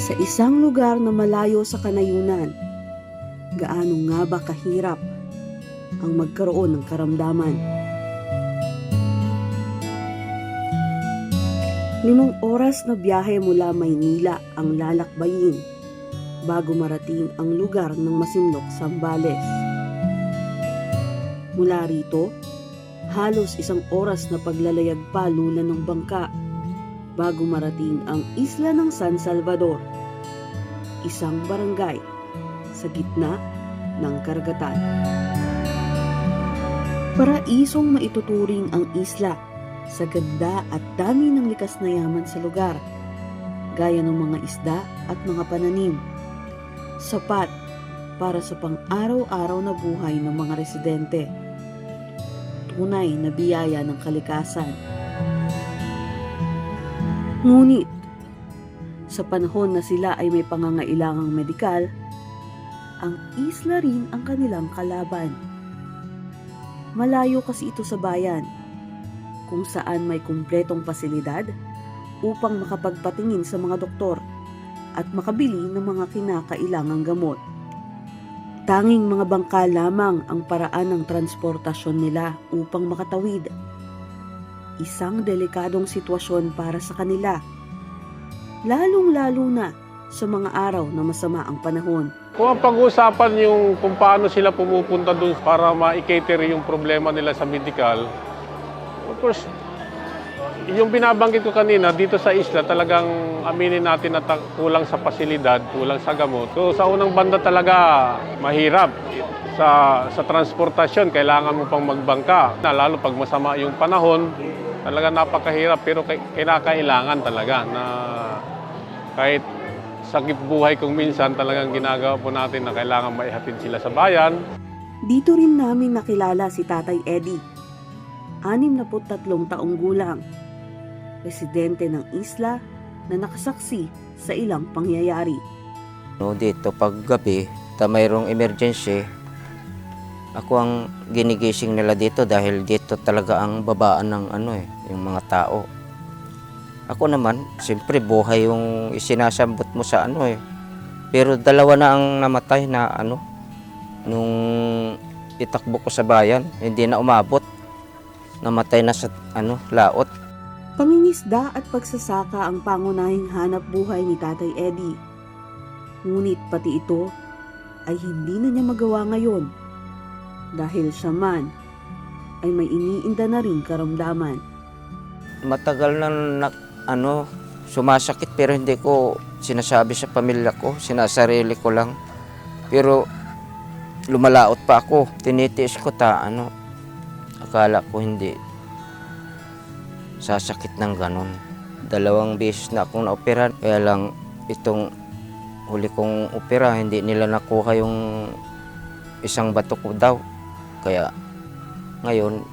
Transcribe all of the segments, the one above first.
Sa isang lugar na malayo sa kanayunan, gaano nga ba kahirap ang magkaroon ng karamdaman? 5 oras na biyahe mula Maynila ang lalakbayin bago marating ang lugar ng Masinloc, Zambales. Mula rito, halos 1 oras na paglalayag pa lulan ng bangka bago marating ang isla ng San Salvador, isang barangay sa gitna ng karagatan. Paraisong maituturing ang isla sa ganda at dami ng likas na yaman sa lugar, gaya ng mga isda at mga pananim, sapat para sa pang-araw-araw na buhay ng mga residente. Tunay na biyaya ng kalikasan. Ngunit, sa panahon na sila ay may pangangailangang medikal, ang isla rin ang kanilang kalaban. Malayo kasi ito sa bayan, kung saan may kumpletong pasilidad upang makapagpatingin sa mga doktor at makabili ng mga kinakailangang gamot. Tanging mga bangka lamang ang paraan ng transportasyon nila upang makatawid. Isang delikadong sitwasyon para sa kanila, lalong-lalo na sa mga araw na masama ang panahon. Kung ang pag-uusapan yung kung paano sila pumupunta doon para ma-cater yung problema nila sa medical, of course, yung binabanggit ko kanina, dito sa isla talagang aminin natin na kulang sa pasilidad, kulang sa gamot. So sa unang banda talaga mahirap. Sa transportasyon, kailangan mo pang magbangka. Lalo pag masama yung panahon, talaga napakahirap. Pero kinakailangan talaga na kahit sakit buhay kung minsan talagang ginagawa po natin na kailangan maihatid sila sa bayan. Dito rin namin nakilala si Tatay Eddie, 63 taong gulang, residente ng isla na nakasaksi sa ilang pangyayari. Dito pag gabi, mayroong emergency, ako ang ginigising nila dito dahil dito talaga ang babaan ng yung mga tao. Ako naman, siyempre buhay yung isinasambot mo sa Pero 2 na ang namatay na nung itakbo ko sa bayan, hindi na umabot. Namatay na sa laot. Pangingisda at pagsasaka ang pangunahing hanap buhay ni Tatay Eddie. Ngunit pati ito ay hindi na niya magawa ngayon dahil siya man ay may iniinda na rin karamdaman. Matagal na sumasakit pero hindi ko sinasabi sa pamilya ko, sinasarili ko lang. Pero lumalaot pa ako, tinitiis ko akala ko hindi sasakit ng ganon. 2 beses na akong naopera, kaya lang itong huli kong opera, hindi nila nakuha yung isang bato ko daw. Kaya ngayon,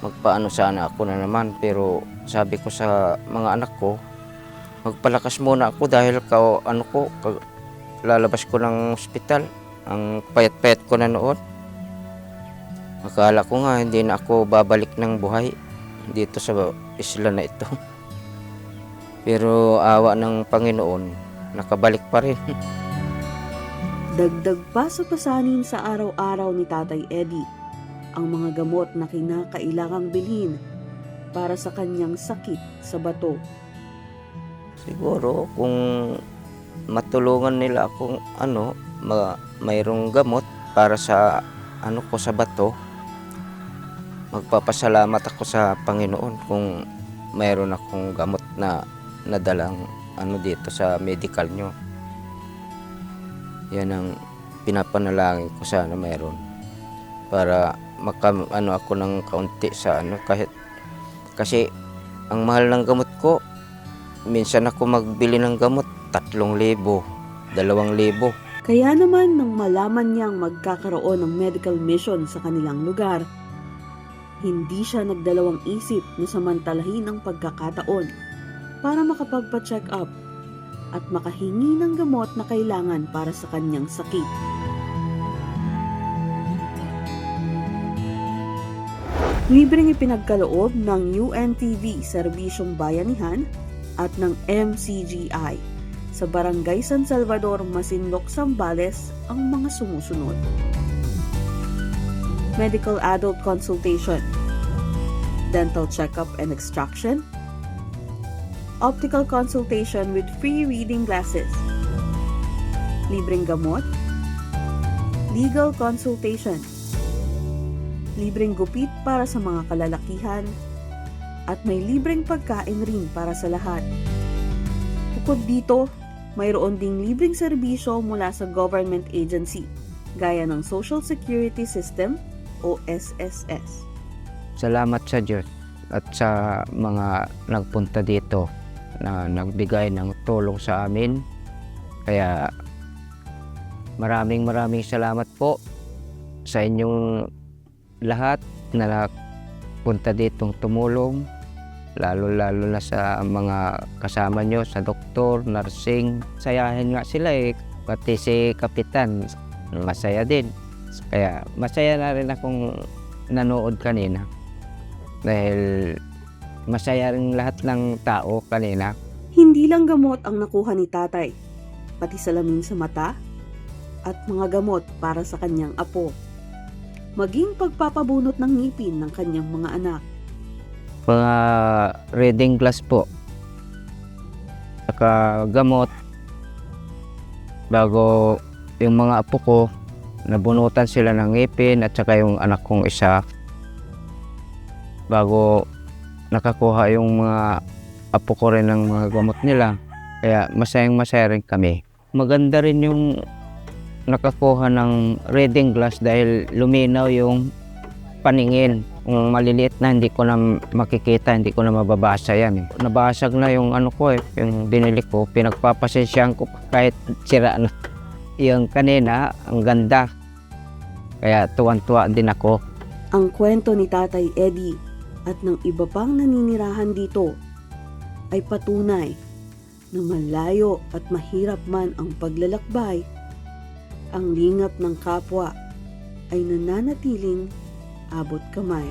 magpaano sana ako na naman. Pero sabi ko sa mga anak ko, magpalakas muna ako dahil lalabas ko ng ospital. Ang payat-payat ko na noon. Akala ko nga hindi na ako babalik ng buhay dito sa isla na ito. Pero awa ng Panginoon, nakabalik pa rin. Dagdag pa sa pasanin sa araw-araw ni Tatay Eddie ang mga gamot na kinakailangang bilhin para sa kanyang sakit sa bato. Siguro kung matulungan nila akong mayroong gamot para sa ko sa bato, magpapasalamat ako sa Panginoon kung mayroon akong gamot na nadalang dito sa medical nyo. Yan ang pinapanalangin ko, sana mayroon para ako ng kaunti sa kahit kasi ang mahal ng gamot ko. Minsan ako magbili ng gamot 3,000, 2,000. Kaya naman nang malaman niyang magkakaroon ng medical mission sa kanilang lugar, hindi siya nagdalawang isip na samantalahin ang pagkakataon para makapagpa-check up at makahingi ng gamot na kailangan para sa kanyang sakit. Libreng ipinagkaloob ng UNTV Serbisyong Bayanihan at ng MCGI Sa Barangay San Salvador, Masinloc, Zambales ang mga sumusunod. Medical adult consultation, dental checkup and extraction, optical consultation with free reading glasses, libreng gamot, legal consultation, libreng gupit para sa mga kalalakihan, at may libreng pagkain rin para sa lahat. Bukod dito, mayroon ding libreng serbisyo mula sa government agency, gaya ng Social Security System o SSS. Salamat sa Diyos at sa mga nagpunta dito na nagbigay ng tulong sa amin. Kaya maraming salamat po sa inyong lahat na punta ditong tumulong, lalo na sa mga kasama nyo, sa doktor, nursing. Sayahin nga sila pati si Kapitan masaya din. Kaya masaya na rin akong nanood kanina dahil masaya rin lahat ng tao kanina. Hindi lang gamot ang nakuha ni tatay, pati salamin sa mata at mga gamot para sa kanyang apo, maging pagpapabunot ng ngipin ng kanyang mga anak. Mga reading glass po, saka gamot. Bago yung mga apo ko, nabunutan sila ng ngipin at saka yung anak kong isa. Bago nakakuha yung mga apo ko rin ng mga gamot nila. Kaya masaya rin kami. Maganda rin yung nakakuha ng reading glass dahil luminaw yung paningin. Kung maliliit na, hindi ko na makikita, hindi ko na mababasa yan. Nabasag na yung ano ko yung binili ko. Pinagpapasensyahan ko kahit sira na. Yung kanina, ang ganda. Kaya tuwan-tuwa din ako. Ang kwento ni Tatay Eddie at ng iba pang naninirahan dito ay patunay na malayo at mahirap man ang paglalakbay, ang lingap ng kapwa ay nananatiling abot kamay.